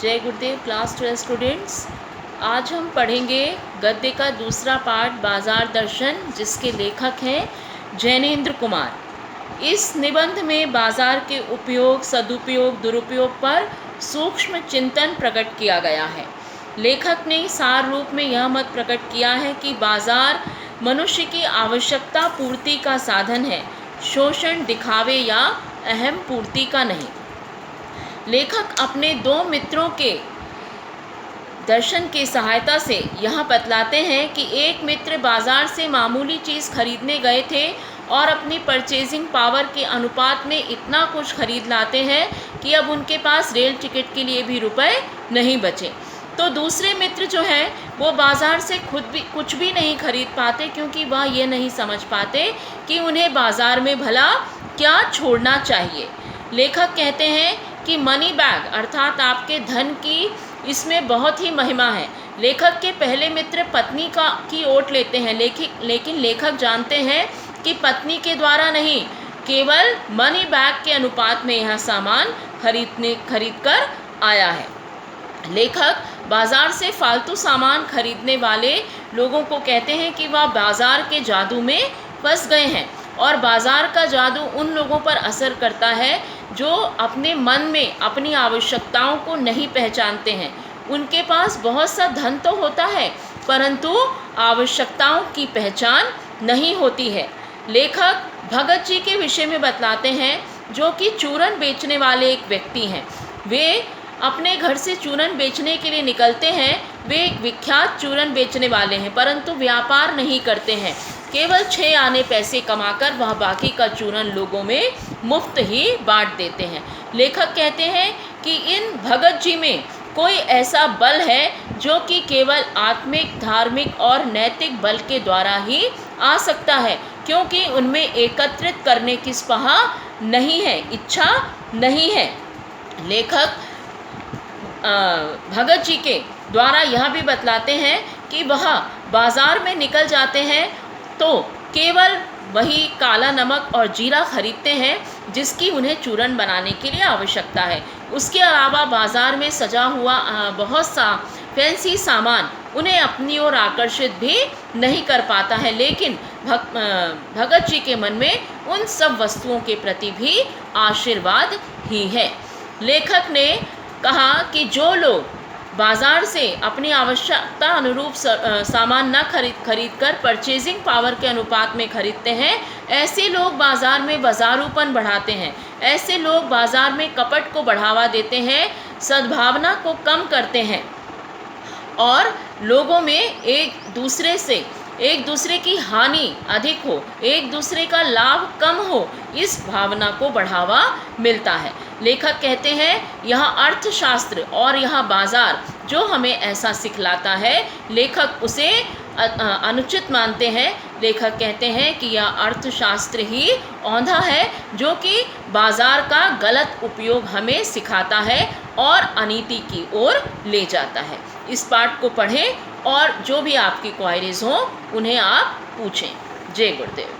जय गुरुदेव। Class 12 students, आज हम पढ़ेंगे गद्य का दूसरा पाठ बाजार दर्शन, जिसके लेखक हैं जैनेन्द्र कुमार। इस निबंध में बाजार के उपयोग, सदुपयोग, दुरुपयोग पर सूक्ष्म चिंतन प्रकट किया गया है। लेखक ने सार रूप में यह मत प्रकट किया है कि बाजार मनुष्य की आवश्यकता पूर्ति का साधन है, शोषण, दिखावे या अहम पूर्ति का नहीं। लेखक अपने दो मित्रों के दर्शन की सहायता से यह बतलाते हैं कि एक मित्र बाजार से मामूली चीज़ खरीदने गए थे और अपनी परचेजिंग पावर के अनुपात में इतना कुछ खरीद लाते हैं कि अब उनके पास रेल टिकट के लिए भी रुपए नहीं बचे। तो दूसरे मित्र जो हैं वो बाज़ार से खुद भी कुछ भी नहीं खरीद पाते, क्योंकि वह ये नहीं समझ पाते कि उन्हें बाज़ार में भला क्या छोड़ना चाहिए। लेखक कहते हैं कि मनी बैग अर्थात आपके धन की इसमें बहुत ही महिमा है। लेखक के पहले मित्र पत्नी की ओट लेते हैं, लेकिन लेखक जानते हैं कि पत्नी के द्वारा नहीं, केवल मनी बैग के अनुपात में यह सामान खरीद कर आया है। लेखक बाजार से फालतू सामान खरीदने वाले लोगों को कहते हैं कि वह बाजार के जादू में फंस गए हैं, और बाजार का जादू उन लोगों पर असर करता है जो अपने मन में अपनी आवश्यकताओं को नहीं पहचानते हैं। उनके पास बहुत सा धन तो होता है, परंतु आवश्यकताओं की पहचान नहीं होती है। लेखक भगत जी के विषय में बतलाते हैं, जो कि चूरन बेचने वाले एक व्यक्ति हैं। वे अपने घर से चूरन बेचने के लिए निकलते हैं। वे एक विख्यात चूरन बेचने वाले हैं, परंतु व्यापार नहीं करते हैं। केवल 6 आने पैसे कमाकर वह बाकी का चूरन लोगों में मुफ्त ही बांट देते हैं। लेखक कहते हैं कि इन भगत जी में कोई ऐसा बल है जो कि केवल आत्मिक, धार्मिक और नैतिक बल के द्वारा ही आ सकता है, क्योंकि उनमें एकत्रित करने की स्पृहा नहीं है, इच्छा नहीं है। लेखक भगत जी के द्वारा यह भी बतलाते हैं कि वह बाज़ार में निकल जाते हैं तो केवल वही काला नमक और जीरा खरीदते हैं जिसकी उन्हें चूरन बनाने के लिए आवश्यकता है। उसके अलावा बाज़ार में सजा हुआ बहुत सा फैंसी सामान उन्हें अपनी ओर आकर्षित भी नहीं कर पाता है, लेकिन भगत जी के मन में उन सब वस्तुओं के प्रति भी आशीर्वाद ही है। लेखक ने कहा कि जो लोग बाज़ार से अपनी आवश्यकता अनुरूप सामान न खरीद कर परचेजिंग पावर के अनुपात में खरीदते हैं, ऐसे लोग बाज़ार में बाज़ारूपन बढ़ाते हैं। ऐसे लोग बाज़ार में कपट को बढ़ावा देते हैं, सद्भावना को कम करते हैं और लोगों में एक दूसरे की हानि अधिक हो, एक दूसरे का लाभ कम हो, इस भावना को बढ़ावा मिलता है। लेखक कहते हैं यह अर्थशास्त्र और यह बाज़ार जो हमें ऐसा सिखलाता है, लेखक उसे अनुचित मानते हैं। लेखक कहते हैं कि यह अर्थशास्त्र ही औंधा है जो कि बाज़ार का गलत उपयोग हमें सिखाता है और अनीति की ओर ले जाता है। इस पाठ को पढ़ें और जो भी आपकी क्वायरीज हों उन्हें आप पूछें। जय गुरुदेव।